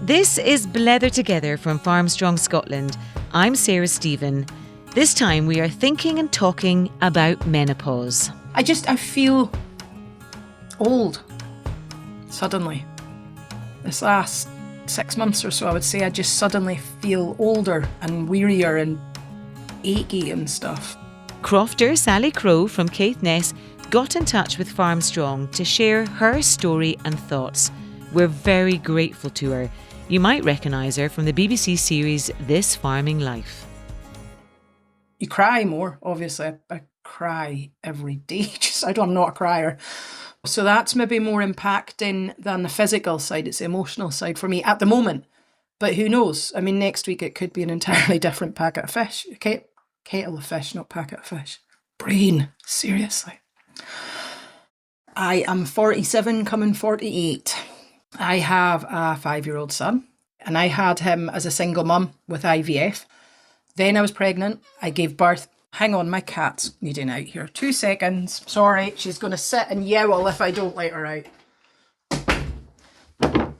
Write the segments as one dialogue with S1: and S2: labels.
S1: This is Blether Together from Farmstrong, Scotland. I'm Sarah Stephen. This time we are thinking and talking about menopause.
S2: I feel old, suddenly. This last 6 months or so, I would say I just suddenly feel older and wearier and achy and stuff.
S1: Crofter Sally Crowe from Caithness got in touch with Farmstrong to share her story and thoughts. We're very grateful to her. You might recognise her from the BBC series This Farming Life.
S2: You cry more, obviously. I cry every day. I'm not a crier. So that's maybe more impacting than the physical side. It's the emotional side for me at the moment. But who knows? I mean, next week it could be an entirely different packet of fish. Kettle of fish, not packet of fish. Brain, seriously. I am 47, coming 48. I have a 5-year-old son, and I had him as a single mum with IVF. Then I was pregnant. I gave birth. Hang on, my cat's needing out here. 2 seconds. Sorry, she's going to sit and yowl if I don't let her out.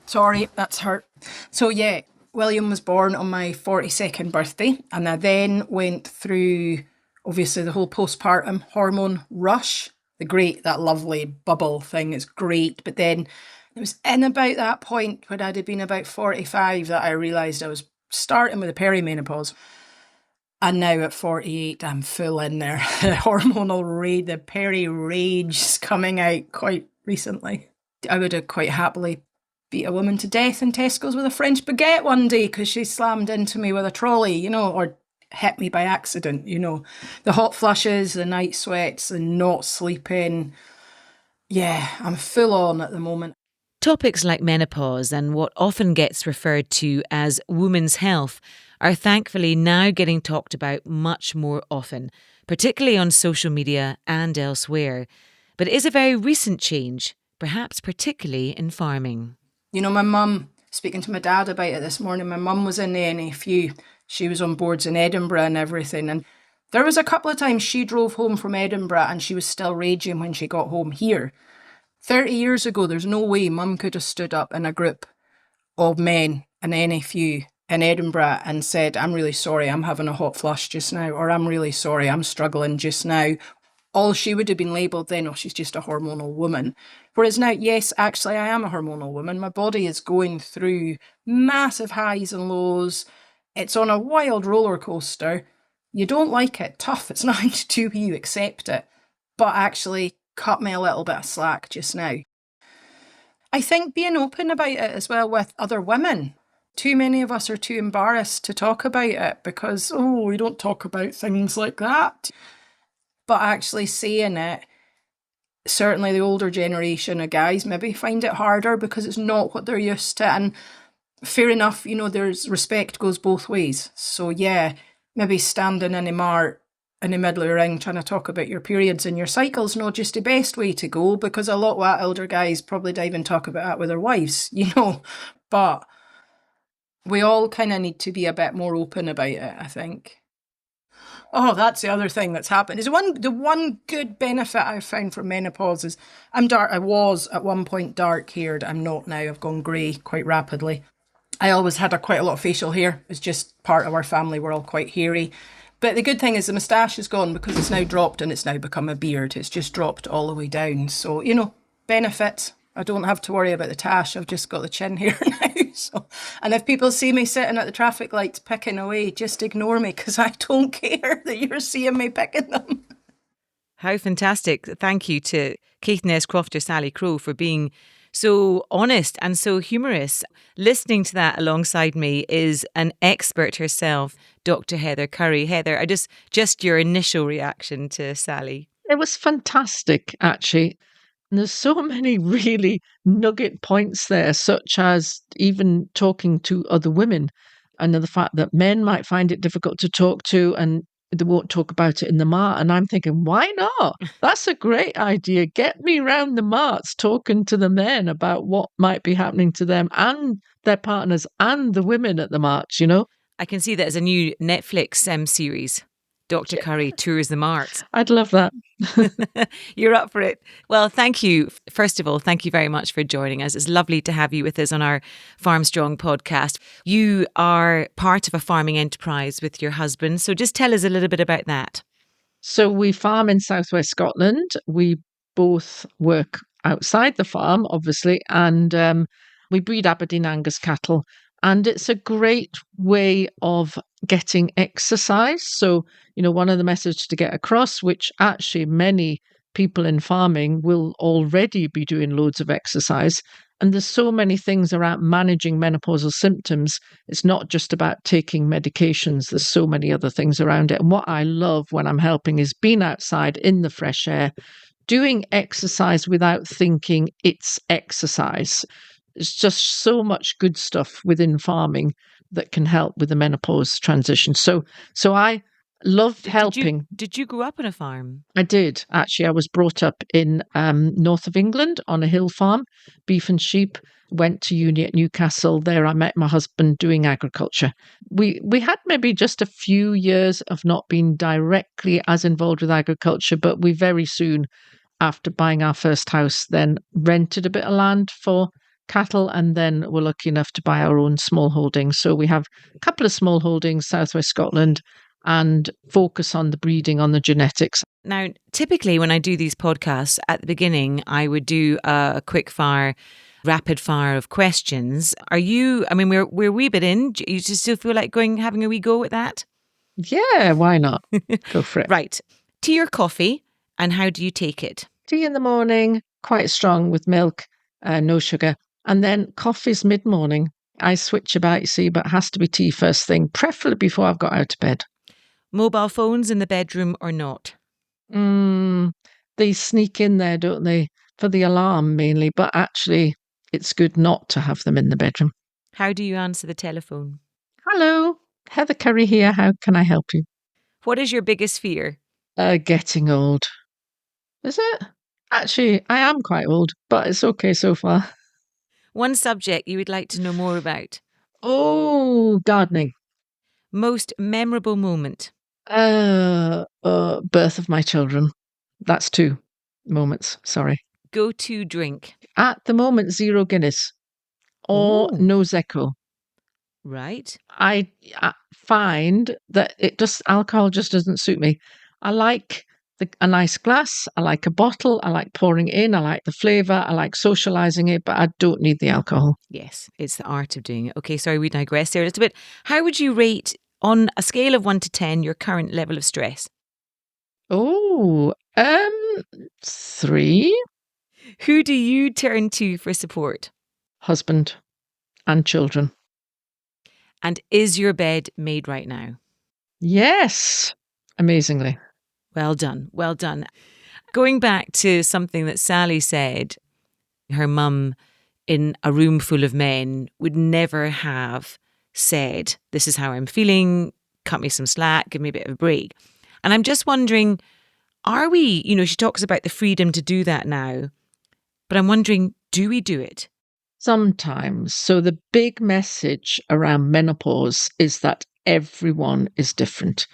S2: Sorry, that's her. So yeah, William was born on my 42nd birthday, and I then went through, obviously, the whole postpartum hormone rush. That lovely bubble thing is great, but then it was in about that point when I'd have been about 45 that I realised I was starting with the perimenopause. And now at 48, I'm full in there. The hormonal rage, the peri-rage is coming out quite recently. I would have quite happily beat a woman to death in Tesco's with a French baguette one day because she slammed into me with a trolley, or hit me by accident, The hot flushes, the night sweats, the not sleeping. Yeah, I'm full on at the moment.
S1: Topics like menopause and what often gets referred to as women's health are thankfully now getting talked about much more often, particularly on social media and elsewhere. But it is a very recent change, perhaps particularly in farming.
S2: My mum, speaking to my dad about it this morning, my mum was in the NFU. She was on boards in Edinburgh and everything. And there was a couple of times she drove home from Edinburgh and she was still raging when she got home here. 30 years ago, there's no way mum could have stood up in a group of men, an NFU in Edinburgh, and said, I'm really sorry, I'm having a hot flush just now, or I'm really sorry, I'm struggling just now. All she would have been labelled then, oh, she's just a hormonal woman. Whereas now, yes, actually, I am a hormonal woman. My body is going through massive highs and lows. It's on a wild roller coaster. You don't like it, tough, it's nothing to do with you, accept it. But actually, cut me a little bit of slack just now. I think being open about it as well with other women. Too many of us are too embarrassed to talk about it because, we don't talk about things like that. But actually saying it, certainly the older generation of guys maybe find it harder because it's not what they're used to. And fair enough, there's respect goes both ways. So yeah, maybe standing in a mart in the middle of the ring trying to talk about your periods and your cycles, not just the best way to go, because a lot of that elder guys probably don't even talk about that with their wives, But we all kind of need to be a bit more open about it, I think. Oh, that's the other thing that's happened. The one good benefit I've found from menopause is I'm dark. I was at one point dark-haired. I'm not now. I've gone grey quite rapidly. I always had quite a lot of facial hair. It's just part of our family. We're all quite hairy. But the good thing is the moustache is gone because it's now dropped and it's now become a beard. It's just dropped all the way down. So, benefits. I don't have to worry about the tash. I've just got the chin hair now. So, and if people see me sitting at the traffic lights picking away, just ignore me because I don't care that you're seeing me picking them.
S1: How fantastic. Thank you to Caithness Crofter Sally Crowe for being so honest and so humorous. Listening to that alongside me is an expert herself, Dr. Heather Currie. Heather, just your initial reaction to Sally.
S3: It was fantastic, actually. And there's so many really nugget points there, such as even talking to other women and the fact that men might find it difficult to talk to and they won't talk about it in the mart. And I'm thinking, why not? That's a great idea. Get me round the marts talking to the men about what might be happening to them and their partners and the women at the marts,
S1: I can see that as a new Netflix series. Dr. Currie tours the marts.
S3: I'd love that.
S1: You're up for it. Well, thank you. First of all, thank you very much for joining us. It's lovely to have you with us on our Farm Strong podcast. You are part of a farming enterprise with your husband. So just tell us a little bit about that.
S3: So we farm in southwest Scotland. We both work outside the farm, obviously, and we breed Aberdeen Angus cattle. And it's a great way of getting exercise. So, one of the messages to get across, which actually many people in farming will already be doing loads of exercise. And there's so many things around managing menopausal symptoms. It's not just about taking medications. There's so many other things around it. And what I love when I'm helping is being outside in the fresh air, doing exercise without thinking it's exercise. It's just so much good stuff within farming that can help with the menopause transition. So I loved helping.
S1: Did you grow up on a farm?
S3: I did, actually. I was brought up in north of England on a hill farm, beef and sheep. Went to uni at Newcastle. There I met my husband doing agriculture. We had maybe just a few years of not being directly as involved with agriculture, but we very soon, after buying our first house, then rented a bit of land for cattle, and then were lucky enough to buy our own small holdings. So we have a couple of small holdings, southwest Scotland, and focus on the breeding, on the genetics.
S1: Now, typically when I do these podcasts, at the beginning, I would do a quick fire, rapid fire of questions. Are you, we're a wee bit in. Do you still feel like having a wee go at that?
S3: Yeah, why not? Go for it.
S1: Right. Tea or coffee, and how do you take it?
S3: Tea in the morning, quite strong with milk, no sugar. And then coffee's mid-morning. I switch about, you see, but it has to be tea first thing, preferably before I've got out of bed.
S1: Mobile phones in the bedroom or not?
S3: They sneak in there, don't they? For the alarm mainly, but actually it's good not to have them in the bedroom.
S1: How do you answer the telephone?
S3: Hello, Heather Currie here. How can I help you?
S1: What is your biggest fear?
S3: Getting old. Is it? Actually, I am quite old, but it's okay so far.
S1: One subject you would like to know more about?
S3: Oh, gardening.
S1: Most memorable moment?
S3: Birth of my children. That's 2 moments, sorry.
S1: Go-to drink?
S3: At the moment, 0 Guinness or no Zecco.
S1: Right.
S3: I find that alcohol just doesn't suit me. I like a nice glass. I like a bottle. I like pouring it in. I like the flavour. I like socialising it, but I don't need the alcohol.
S1: Yes, it's the art of doing it. Okay, sorry, we digress there a little bit. How would you rate, on a scale of 1 to 10, your current level of stress?
S3: 3.
S1: Who do you turn to for support?
S3: Husband and children.
S1: And is your bed made right now?
S3: Yes, amazingly.
S1: Well done, well done. Going back to something that Sally said, her mum in a room full of men would never have said, this is how I'm feeling, cut me some slack, give me a bit of a break. And I'm just wondering, are we, she talks about the freedom to do that now, but I'm wondering, do we do it?
S3: Sometimes. So the big message around menopause is that everyone is different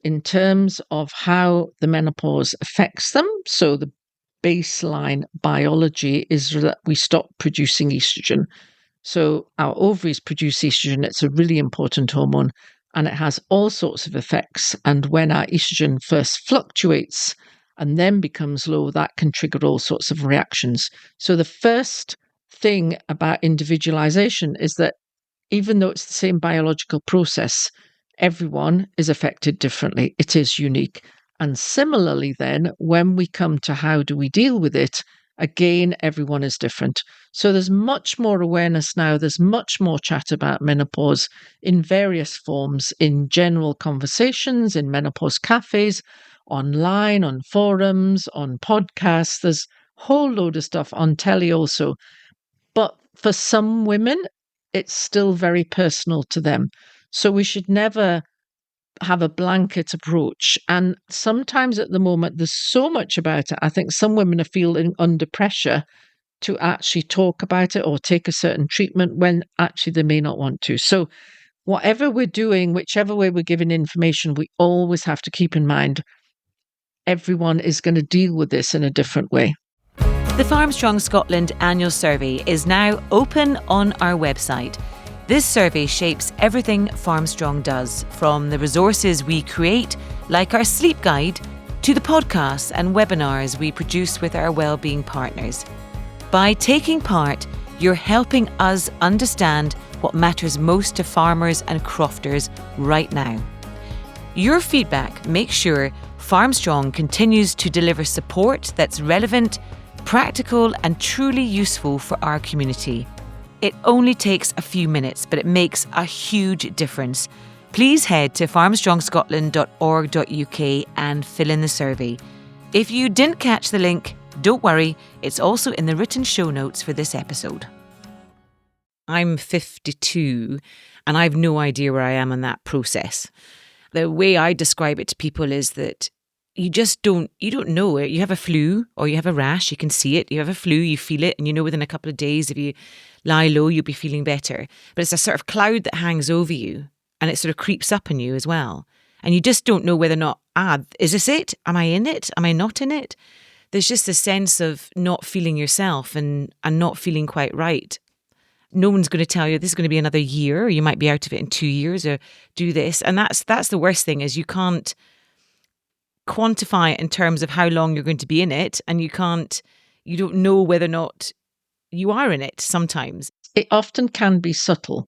S3: in terms of how the menopause affects them. So the baseline biology is that we stop producing estrogen. So our ovaries produce estrogen. It's a really important hormone, and it has all sorts of effects. And when our estrogen first fluctuates and then becomes low, that can trigger all sorts of reactions. So the first thing about individualization is that even though it's the same biological process, everyone is affected differently. It is unique. And similarly, then, when we come to how do we deal with it, again, everyone is different. So there's much more awareness now. There's much more chat about menopause in various forms, in general conversations, in menopause cafes, online, on forums, on podcasts. There's a whole load of stuff on telly also. But for some women, it's still very personal to them. So we should never have a blanket approach. And sometimes at the moment, there's so much about it. I think some women are feeling under pressure to actually talk about it or take a certain treatment when actually they may not want to. So whatever we're doing, whichever way we're giving information, we always have to keep in mind everyone is going to deal with this in a different way.
S1: The Farmstrong Scotland annual survey is now open on our website. This survey shapes everything Farmstrong does, from the resources we create, like our sleep guide, to the podcasts and webinars we produce with our wellbeing partners. By taking part, you're helping us understand what matters most to farmers and crofters right now. Your feedback makes sure Farmstrong continues to deliver support that's relevant, practical and truly useful for our community. It only takes a few minutes, but it makes a huge difference. Please head to farmstrongscotland.org.uk and fill in the survey. If you didn't catch the link, don't worry, it's also in the written show notes for this episode. I'm 52 and I've no idea where I am in that process. The way I describe it to people is that you don't know it. You have a flu or you have a rash, you can see it. You have a flu, you feel it, and you know within a couple of days if you lie low, you'll be feeling better. But it's a sort of cloud that hangs over you and it sort of creeps up on you as well. And you just don't know whether or not, is this it? Am I in it? Am I not in it? There's just a sense of not feeling yourself and not feeling quite right. No one's going to tell you this is going to be another year, or you might be out of it in 2 years, or do this. And that's the worst thing, is you can't quantify it in terms of how long you're going to be in it, and you don't know whether or not you are in it sometimes.
S3: It often can be subtle.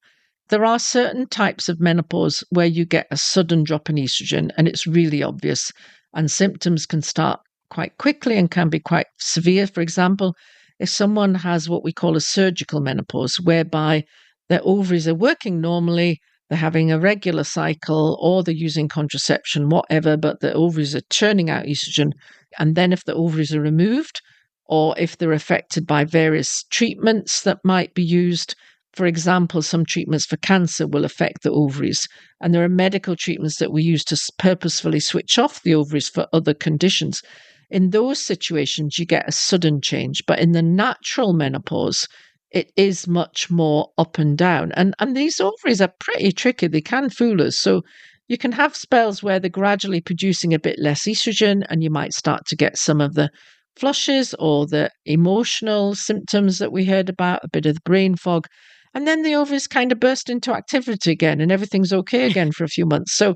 S3: There are certain types of menopause where you get a sudden drop in estrogen and it's really obvious, and symptoms can start quite quickly and can be quite severe. For example, if someone has what we call a surgical menopause, whereby their ovaries are working normally, they're having a regular cycle, or they're using contraception, whatever, but the ovaries are churning out estrogen. And then if the ovaries are removed, or if they're affected by various treatments that might be used, for example, some treatments for cancer will affect the ovaries. And there are medical treatments that we use to purposefully switch off the ovaries for other conditions. In those situations, you get a sudden change. But in the natural menopause, it is much more up and down. And these ovaries are pretty tricky. They can fool us. So you can have spells where they're gradually producing a bit less estrogen, and you might start to get some of the flushes or the emotional symptoms that we heard about, a bit of brain fog. And then the ovaries kind of burst into activity again and everything's okay again for a few months. So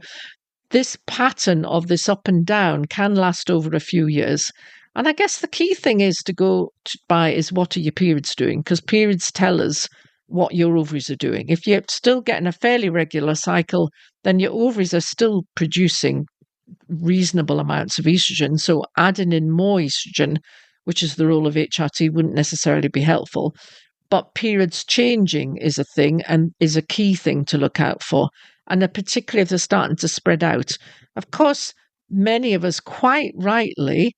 S3: this pattern of this up and down can last over a few years. And I guess the key thing is to go by is, what are your periods doing? Because periods tell us what your ovaries are doing. If you're still getting a fairly regular cycle, then your ovaries are still producing reasonable amounts of estrogen. So adding in more estrogen, which is the role of HRT, wouldn't necessarily be helpful. But periods changing is a thing and is a key thing to look out for. And particularly if they're starting to spread out. Of course, many of us quite rightly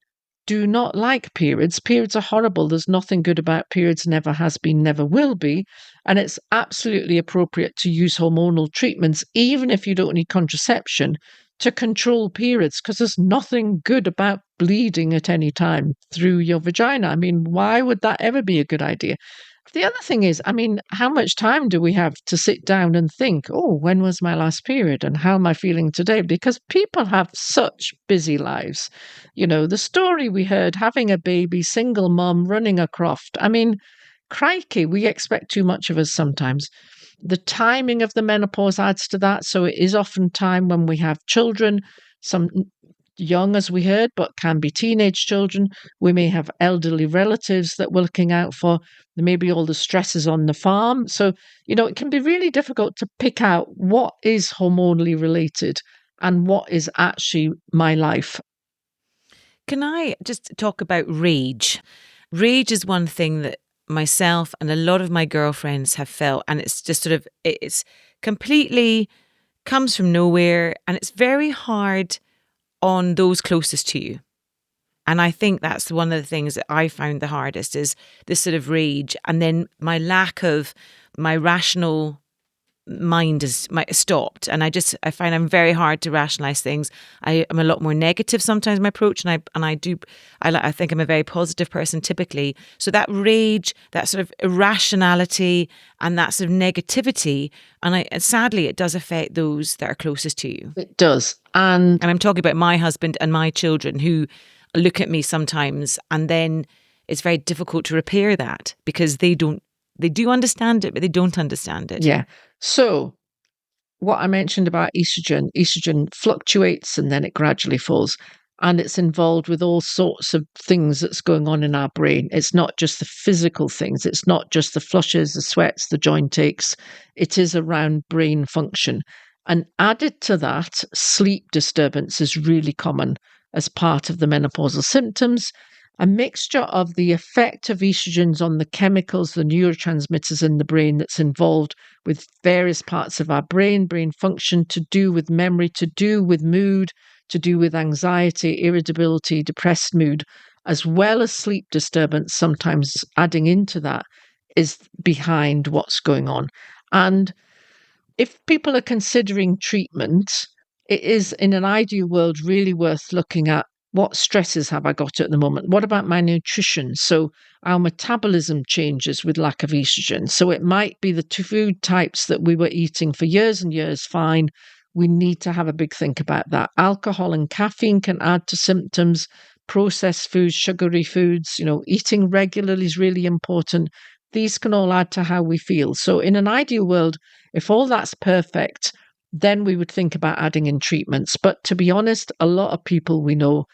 S3: do not like periods. Periods are horrible. There's nothing good about periods, never has been, never will be. And it's absolutely appropriate to use hormonal treatments, even if you don't need contraception, to control periods, because there's nothing good about bleeding at any time through your vagina. I mean, why would that ever be a good idea? The other thing is, I mean, how much time do we have to sit down and think, oh, when was my last period and how am I feeling today? Because people have such busy lives. You know, the story we heard, having a baby, single mum, running a croft. I mean, crikey, we expect too much of us sometimes. The timing of the menopause adds to that. So it is often time when we have children, some young, as we heard, but can be teenage children. We may have elderly relatives that we're looking out for. There may be all the stresses on the farm. So, you know, it can be really difficult to pick out what is hormonally related and what is actually my life.
S1: Can I just talk about rage? Rage is one thing that myself and a lot of my girlfriends have felt, and it's just sort of, it's completely comes from nowhere, and it's very hard on those closest to you. And I think that's one of the things that I found the hardest, is this sort of rage, and then my lack of my rational mind is stopped, and I find I'm very hard to rationalize things. I am a lot more negative sometimes in my approach, and I think I'm a very positive person typically. So that rage, that sort of irrationality, and that sort of negativity, and sadly it does affect those that are closest to you.
S3: It does, and
S1: I'm talking about my husband and my children, who look at me sometimes, and then it's very difficult to repair that because they do understand it, but they don't understand it.
S3: Yeah. So what I mentioned about estrogen fluctuates and then it gradually falls. And it's involved with all sorts of things that's going on in our brain. It's not just the physical things. It's not just the flushes, the sweats, the joint aches. It is around brain function. And added to that, sleep disturbance is really common as part of the menopausal symptoms. A mixture of the effect of estrogens on the chemicals, the neurotransmitters in the brain that's involved with various parts of our brain function, to do with memory, to do with mood, to do with anxiety, irritability, depressed mood, as well as sleep disturbance, sometimes adding into that, is behind what's going on. And if people are considering treatment, it is, in an ideal world, really worth looking at what stresses have I got at the moment? What about my nutrition? So our metabolism changes with lack of estrogen. So it might be the food types that we were eating for years and years, fine. We need to have a big think about that. Alcohol and caffeine can add to symptoms. Processed foods, sugary foods, eating regularly is really important. These can all add to how we feel. So in an ideal world, if all that's perfect, then we would think about adding in treatments. But to be honest, a lot of people we know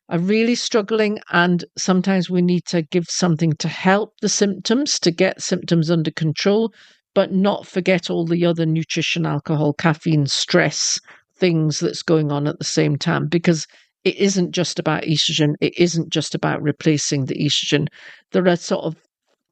S3: are really struggling, and sometimes we need to give something to help the symptoms, to get symptoms under control, but not forget all the other nutrition, alcohol, caffeine, stress things that's going on at the same time, because it isn't just about estrogen. It isn't just about replacing the estrogen. There are sort of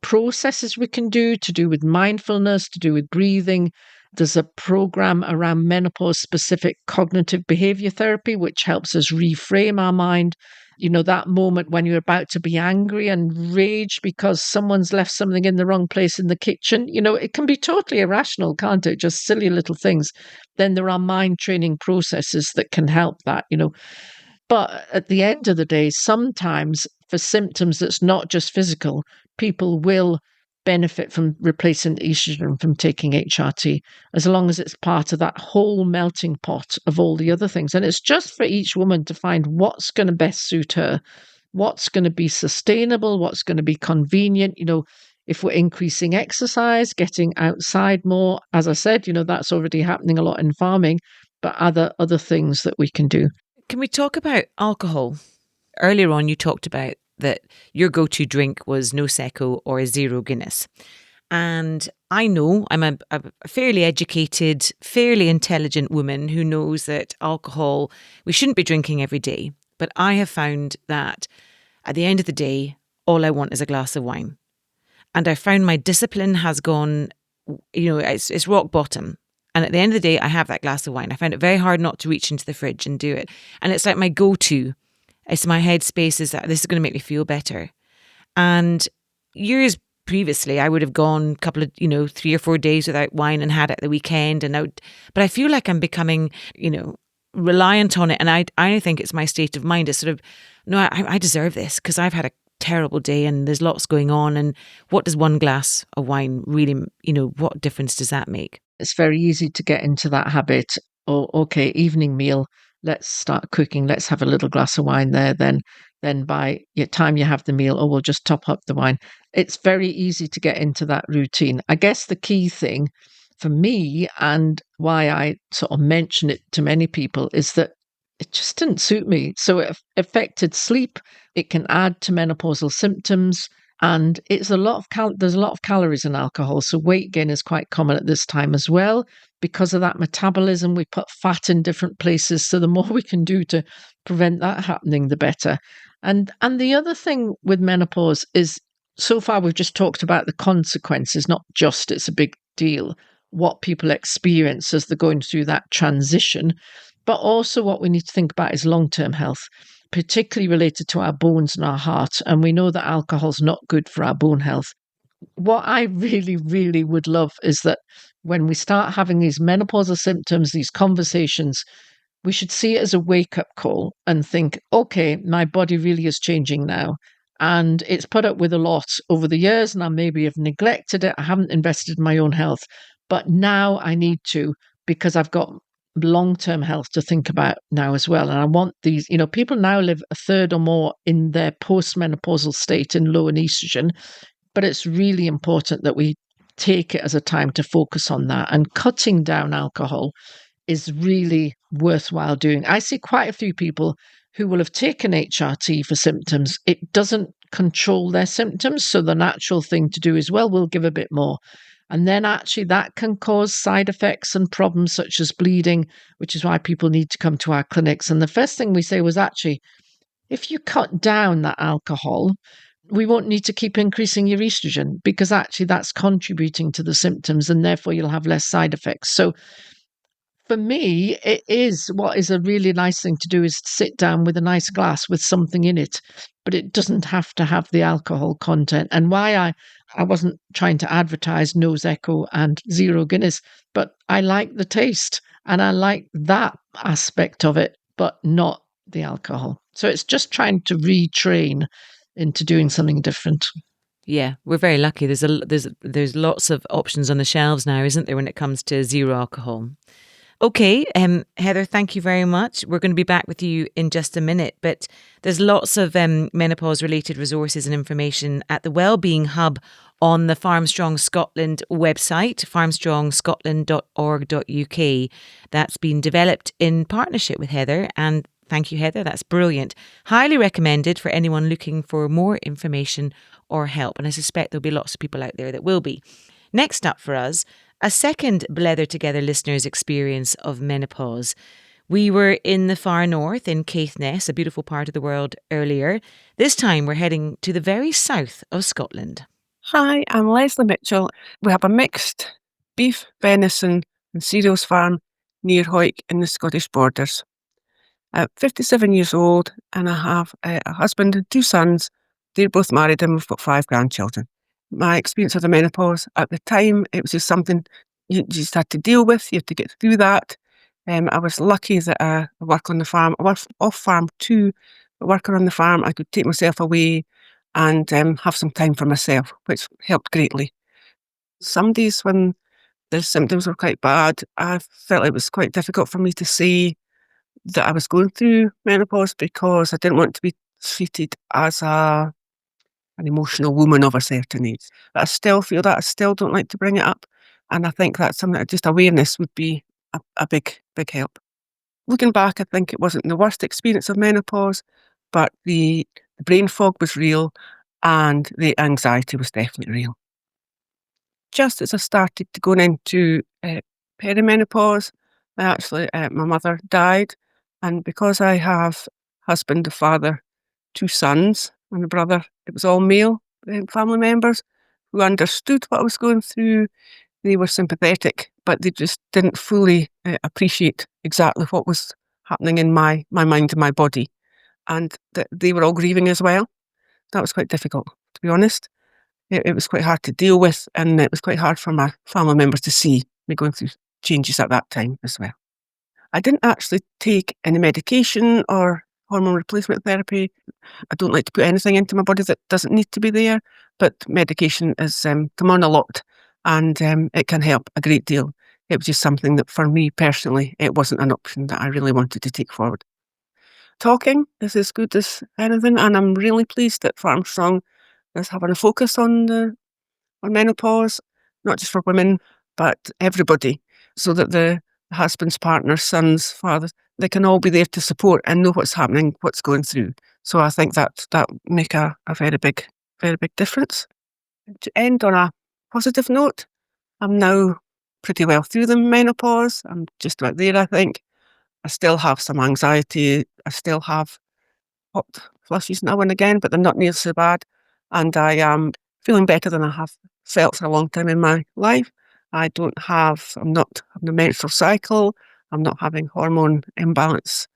S3: processes we can do with mindfulness, to do with breathing. There's a program around menopause specific cognitive behavior therapy, which helps us reframe our mind. That moment when you're about to be angry and rage because someone's left something in the wrong place in the kitchen, it can be totally irrational, can't it? Just silly little things. Then there are mind training processes that can help that. But at the end of the day, sometimes for symptoms that's not just physical, people will benefit from replacing estrogen, from taking HRT, as long as it's part of that whole melting pot of all the other things. And it's just for each woman to find what's going to best suit her, what's going to be sustainable, what's going to be convenient. If we're increasing exercise, getting outside more, as I said, that's already happening a lot in farming, but other things that we can do.
S1: Can we talk about alcohol? Earlier on, you talked about that your go-to drink was Prosecco or a zero Guinness. And I know I'm a fairly educated, fairly intelligent woman who knows that alcohol, we shouldn't be drinking every day. But I have found that at the end of the day, all I want is a glass of wine. And I found my discipline has gone, it's rock bottom. And at the end of the day, I have that glass of wine. I find it very hard not to reach into the fridge and do it. And it's like my go-to. It's my headspace is that this is going to make me feel better. And years previously, I would have gone a couple of, 3 or 4 days without wine and had it at the weekend. But I feel like I'm becoming, reliant on it. And I think it's my state of mind. It's sort of, no, I deserve this because I've had a terrible day and there's lots going on. And what does one glass of wine really, what difference does that make?
S3: It's very easy to get into that habit. Oh, okay, evening meal, let's start cooking. Let's have a little glass of wine there. Then by your time you have the meal, we'll just top up the wine. It's very easy to get into that routine. I guess the key thing for me, and why I sort of mention it to many people, is that it just didn't suit me. So it affected sleep. It can add to menopausal symptoms. And there's a lot of calories in alcohol. So weight gain is quite common at this time as well. Because of that metabolism, we put fat in different places. So the more we can do to prevent that happening, the better. And the other thing with menopause is, so far we've just talked about the consequences, not just it's a big deal, what people experience as they're going through that transition, but also what we need to think about is long-term health, particularly related to our bones and our heart. And we know that alcohol's not good for our bone health. what I really, really would love is that when we start having these menopausal symptoms, these conversations, we should see it as a wake-up call and think, okay, my body really is changing now. And it's put up with a lot over the years, and I maybe have neglected it. I haven't invested in my own health. But now I need to, because I've got long-term health to think about now as well. And I want these, people now live a third or more in their post-menopausal state in low in estrogen. But it's really important that we take it as a time to focus on that. And cutting down alcohol is really worthwhile doing. I see quite a few people who will have taken HRT for symptoms. It doesn't control their symptoms. So the natural thing to do is, well, we'll give a bit more. And then actually that can cause side effects and problems such as bleeding, which is why people need to come to our clinics. And the first thing we say was actually, if you cut down that alcohol, we won't need to keep increasing your estrogen, because actually that's contributing to the symptoms, and therefore you'll have less side effects. So for me, it is what is a really nice thing to do is to sit down with a nice glass with something in it, but it doesn't have to have the alcohol content. And why I wasn't trying to advertise Nose Echo and Zero Guinness, but I like the taste and I like that aspect of it, but not the alcohol. So it's just trying to retrain into doing something different.
S1: Yeah, we're very lucky. There's lots of options on the shelves now, isn't there, when it comes to zero alcohol? Okay, Heather, thank you very much. We're going to be back with you in just a minute, but there's lots of menopause-related resources and information at the Wellbeing Hub on the Farmstrong Scotland website, farmstrongscotland.org.uk. That's been developed in partnership with Heather, and thank you, Heather. That's brilliant. Highly recommended for anyone looking for more information or help, and I suspect there'll be lots of people out there that will be. Next up for us, a second Blether Together listeners' experience of menopause. We were in the far north in Caithness, a beautiful part of the world, earlier. This time we're heading to the very south of Scotland.
S4: Hi, I'm Lesley Mitchell. We have a mixed beef, venison and cereals farm near Hawick in the Scottish borders. I'm 57 years old and I have a husband and 2 sons. They're both married and we've got 5 grandchildren. My experience of the menopause, at the time, it was just something you just had to deal with. You had to get through that. I was lucky that I work on the farm. I work off farm too, but working on the farm, I could take myself away and have some time for myself, which helped greatly. Some days when the symptoms were quite bad, I felt it was quite difficult for me to say that I was going through menopause because I didn't want to be treated as an emotional woman of a certain age. But I still feel that. I still don't like to bring it up. And I think that's something that just awareness would be a big, big help. Looking back, I think it wasn't the worst experience of menopause, but the brain fog was real and the anxiety was definitely real. Just as I started to go into perimenopause, my mother died. And because I have husband, a father, 2 sons and a brother, it was all male family members who understood what I was going through. They were sympathetic, but they just didn't fully appreciate exactly what was happening in my mind and my body. And they were all grieving as well. That was quite difficult, to be honest. It was quite hard to deal with, and it was quite hard for my family members to see me going through changes at that time as well. I didn't actually take any medication or hormone replacement therapy. I don't like to put anything into my body that doesn't need to be there, but medication has come on a lot, and it can help a great deal. It was just something that for me personally, it wasn't an option that I really wanted to take forward. Talking is as good as anything, and I'm really pleased that Farmstrong is having a focus on menopause, not just for women, but everybody, so that the husbands, partners, sons, fathers, they can all be there to support and know what's happening, what's going through. So I think that make a very big difference. To end on a positive note, I'm now pretty well through the menopause. I'm just about there, I think. I still have some anxiety. I still have hot flushes now and again, but they're not near so bad. And I am feeling better than I have felt for a long time in my life. I'm not having a menstrual cycle. I'm not having hormone imbalance.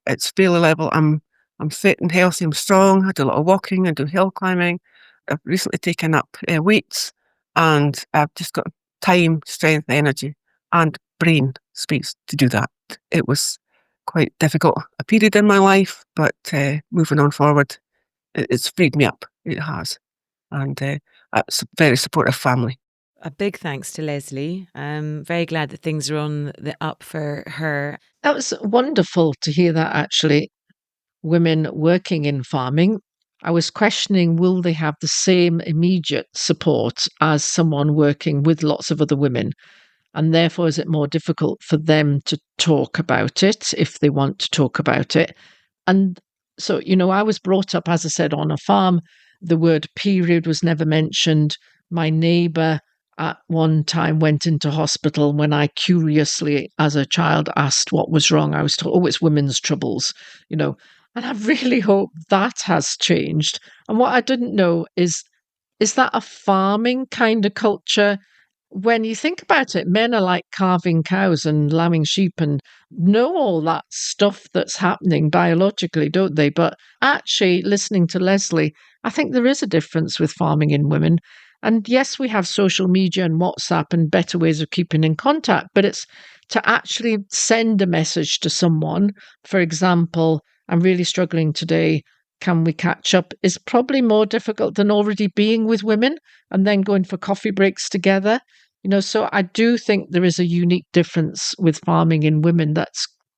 S4: It's fairly level. I'm fit and healthy. I'm strong. I do a lot of walking. I do hill climbing. I've recently taken up weights, and I've just got time, strength, energy, and brain space to do that. It was quite difficult a period in my life, but moving on forward, it's freed me up. It has. And it's a very supportive family.
S1: A big thanks to Lesley. I'm very glad that things are on the up for her.
S3: That was wonderful to hear that, actually. Women working in farming, I was questioning, will they have the same immediate support as someone working with lots of other women? And therefore, is it more difficult for them to talk about it if they want to talk about it? And so, I was brought up, as I said, on a farm. The word period was never mentioned. My neighbour at one time went into hospital. When I curiously, as a child, asked what was wrong, I was told, oh, it's women's troubles, And I really hope that has changed. And what I didn't know is that a farming kind of culture? When you think about it, men are like carving cows and lambing sheep and know all that stuff that's happening biologically, don't they? But actually, listening to Lesley, I think there is a difference with farming in women. And yes, we have social media and WhatsApp and better ways of keeping in contact, but it's to actually send a message to someone. For example, I'm really struggling today. Can we catch up? Is probably more difficult than already being with women and then going for coffee breaks together. So I do think there is a unique difference with farming in women.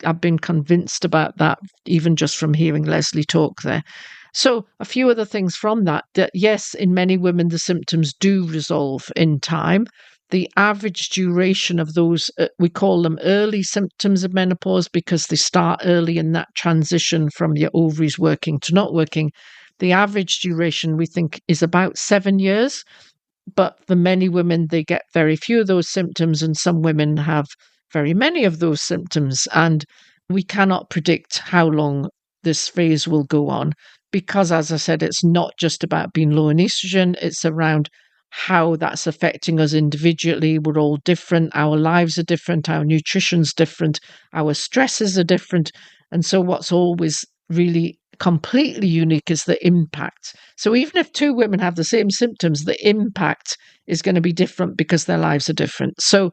S3: I've been convinced about that, even just from hearing Lesley talk there. So a few other things from that yes, in many women, the symptoms do resolve in time. The average duration of those, we call them early symptoms of menopause because they start early in that transition from your ovaries working to not working. The average duration, we think, is about 7 years. But for many women, they get very few of those symptoms, and some women have very many of those symptoms. And we cannot predict how long this phase will go on because, as I said, it's not just about being low in estrogen, it's around how that's affecting us individually. We're all different. Our lives are different. Our nutrition's different. Our stresses are different. And so what's always really completely unique is the impact. So even if two women have the same symptoms, the impact is going to be different because their lives are different. So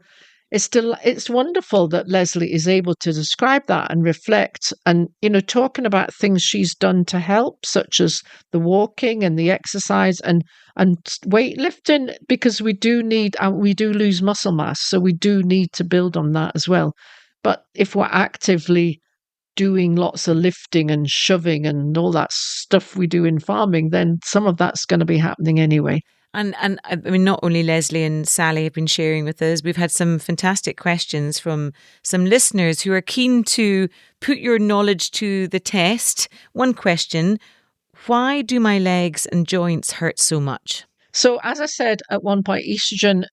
S3: it's wonderful that Lesley is able to describe that and reflect and, talking about things she's done to help, such as the walking and the exercise and weightlifting, because we do lose muscle mass. So we do need to build on that as well. But if we're actively doing lots of lifting and shoving and all that stuff we do in farming, then some of that's going to be happening anyway.
S1: And I mean, not only Lesley and Sally have been sharing with us, we've had some fantastic questions from some listeners who are keen to put your knowledge to the test. One question, why do my legs and joints hurt so much?
S3: So as I said at one point, estrogen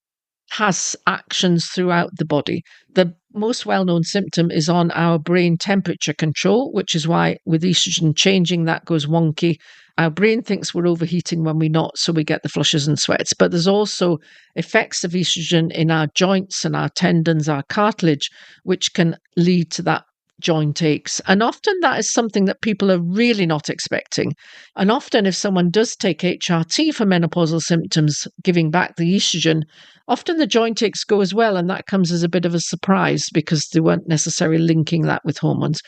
S3: has actions throughout the body. The most well-known symptom is on our brain temperature control, which is why with estrogen changing, that goes wonky. Our brain thinks we're overheating when we're not, so we get the flushes and sweats. But there's also effects of estrogen in our joints and our tendons, our cartilage, which can lead to that joint aches. And often that is something that people are really not expecting. And often if someone does take HRT for menopausal symptoms, giving back the estrogen, often the joint aches go as well. And that comes as a bit of a surprise because they weren't necessarily linking that with hormones.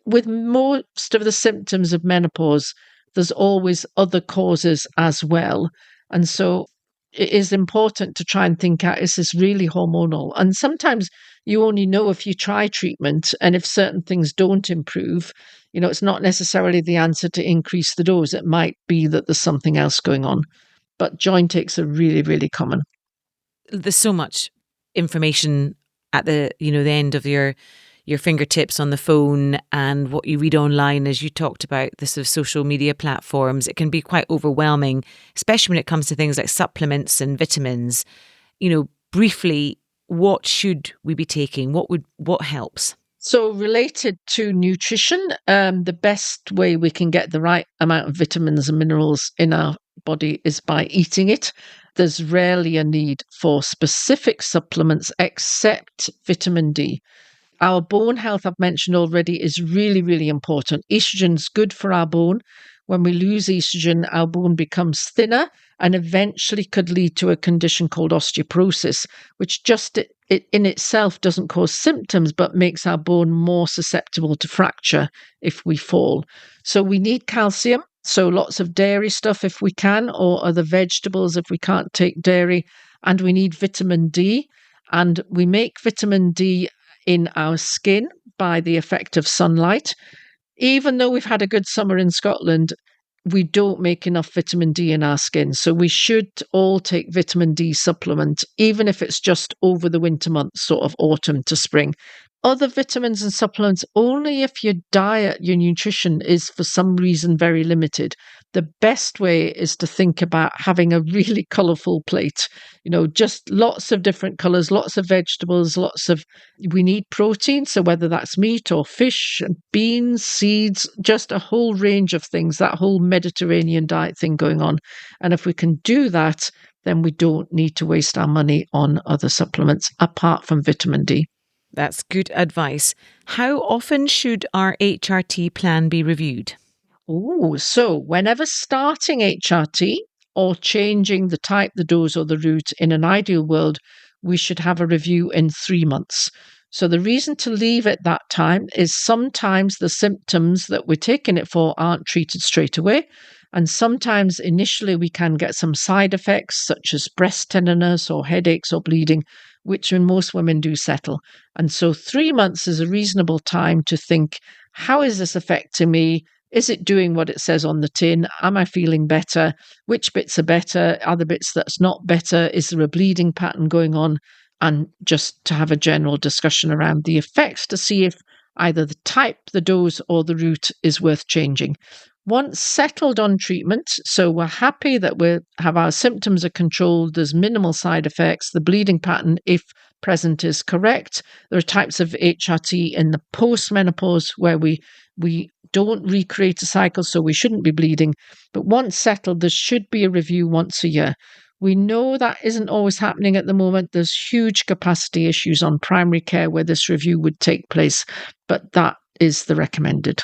S3: With most of the symptoms of menopause, there's always other causes as well. And so it is important to try and think out, is this really hormonal? And sometimes you only know if you try treatment, and if certain things don't improve, it's not necessarily the answer to increase the dose. It might be that there's something else going on. But joint aches are really, really common.
S1: There's so much information at the end of your fingertips on the phone and what you read online, as you talked about the sort of social media platforms. It can be quite overwhelming, especially when it comes to things like supplements and vitamins. Briefly, what should we be taking? What helps?
S3: So related to nutrition, the best way we can get the right amount of vitamins and minerals in our body is by eating it. There's rarely a need for specific supplements except vitamin D. Our bone health, I've mentioned already, is really, really important. Estrogen's good for our bone. When we lose estrogen, our bone becomes thinner and eventually could lead to a condition called osteoporosis, which just it in itself doesn't cause symptoms, but makes our bone more susceptible to fracture if we fall. So we need calcium. So lots of dairy stuff if we can, or other vegetables if we can't take dairy. And we need vitamin D. And we make vitamin D in our skin by the effect of sunlight. Even though we've had a good summer in Scotland, we don't make enough vitamin D in our skin. So we should all take vitamin D supplement, even if it's just over the winter months, sort of autumn to spring. Other vitamins and supplements only if your diet, your nutrition is for some reason very limited. The best way is to think about having a really colourful plate, just lots of different colours, lots of vegetables, we need protein. So whether that's meat or fish, beans, seeds, just a whole range of things, that whole Mediterranean diet thing going on. And if we can do that, then we don't need to waste our money on other supplements apart from vitamin D.
S1: That's good advice. How often should our HRT plan be reviewed?
S3: So whenever starting HRT or changing the type, the dose or the route, in an ideal world, we should have a review in 3 months. So the reason to leave it that time is sometimes the symptoms that we're taking it for aren't treated straight away. And sometimes initially we can get some side effects such as breast tenderness or headaches or bleeding, which in most women do settle. And so 3 months is a reasonable time to think, how is this affecting me? Is it doing what it says on the tin? Am I feeling better? Which bits are better? Are the bits that's not better? Is there a bleeding pattern going on? And just to have a general discussion around the effects to see if either the type, the dose, or the route is worth changing. Once settled on treatment, so we're happy that we have our symptoms are controlled, there's minimal side effects, the bleeding pattern, if present, is correct. There are types of HRT in the post-menopause where we don't recreate a cycle, so we shouldn't be bleeding. But once settled, there should be a review once a year. We know that isn't always happening at the moment. There's huge capacity issues on primary care where this review would take place, but that is the recommended.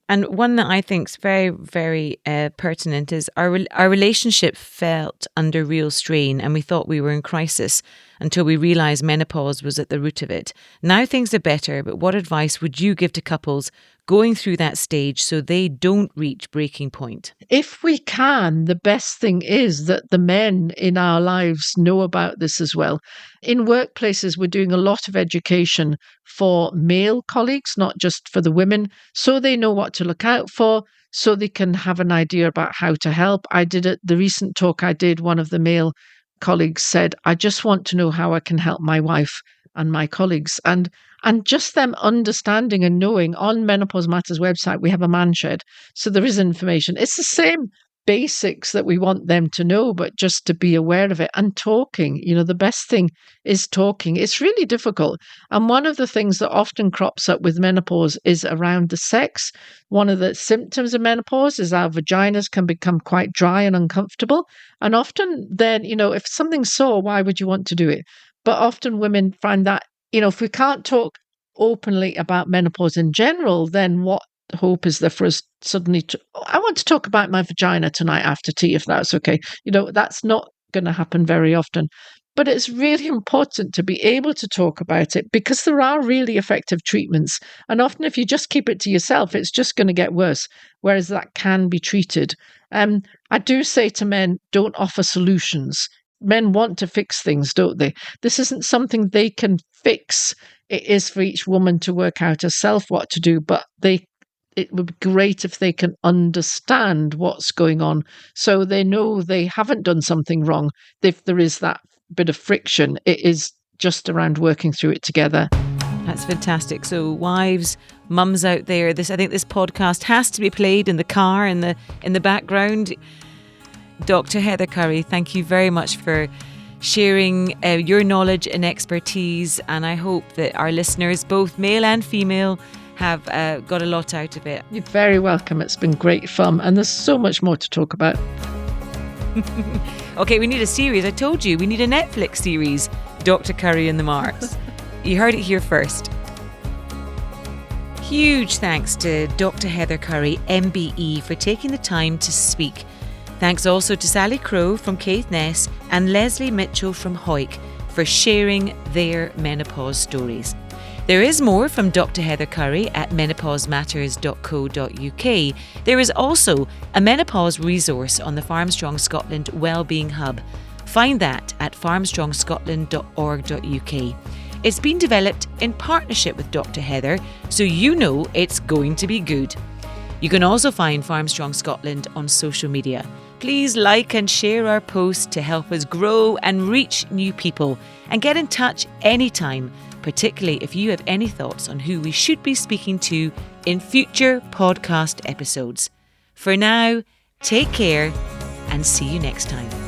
S1: And one that I think is very, very pertinent is our relationship felt under real strain, and we thought we were in crisis until we realised menopause was at the root of it. Now things are better, but what advice would you give to couples going through that stage so they don't reach breaking point?
S3: If we can, the best thing is that the men in our lives know about this as well. In workplaces, we're doing a lot of education for male colleagues, not just for the women, so they know what to look out for, so they can have an idea about how to help. The recent talk I did, one of the male colleagues said, I just want to know how I can help my wife and my colleagues. And just them understanding and knowing, on Menopause Matters website, we have a man shed. So there is information. It's the same basics that we want them to know, but just to be aware of it and talking. The best thing is talking. It's really difficult. And one of the things that often crops up with menopause is around the sex. One of the symptoms of menopause is our vaginas can become quite dry and uncomfortable. And often then, if something's sore, why would you want to do it? But often women find that, if we can't talk openly about menopause in general, then what hope is there for us suddenly to, I want to talk about my vagina tonight after tea, if that's okay. That's not going to happen very often. But it's really important to be able to talk about it because there are really effective treatments. And often if you just keep it to yourself, it's just going to get worse, whereas that can be treated. I do say to men, don't offer solutions. Men want to fix things, don't they? This isn't something they can fix. It is for each woman to work out herself what to do, but it would be great if they can understand what's going on so they know they haven't done something wrong. If there is that bit of friction, it is just around working through it together.
S1: That's fantastic. So wives, mums out there, I think this podcast has to be played in the car, in the background. Dr. Heather Currie, thank you very much for sharing your knowledge and expertise, and I hope that our listeners, both male and female, have got a lot out of it.
S3: You're very welcome. It's been great fun, and there's so much more to talk about.
S1: Okay, we need a series. I told you, we need a Netflix series, Dr. Currie and the Marks. You heard it here first. Huge thanks to Dr. Heather Currie MBE for taking the time to speak. Thanks also to Sally Crowe from Caithness and Lesley Mitchell from Hawick for sharing their menopause stories. There is more from Dr. Heather Currie at menopausematters.co.uk. There is also a menopause resource on the Farmstrong Scotland Wellbeing Hub. Find that at farmstrongscotland.org.uk. It's been developed in partnership with Dr. Heather, so you know it's going to be good. You can also find Farmstrong Scotland on social media. Please like and share our posts to help us grow and reach new people. And get in touch anytime, particularly if you have any thoughts on who we should be speaking to in future podcast episodes. For now, take care and see you next time.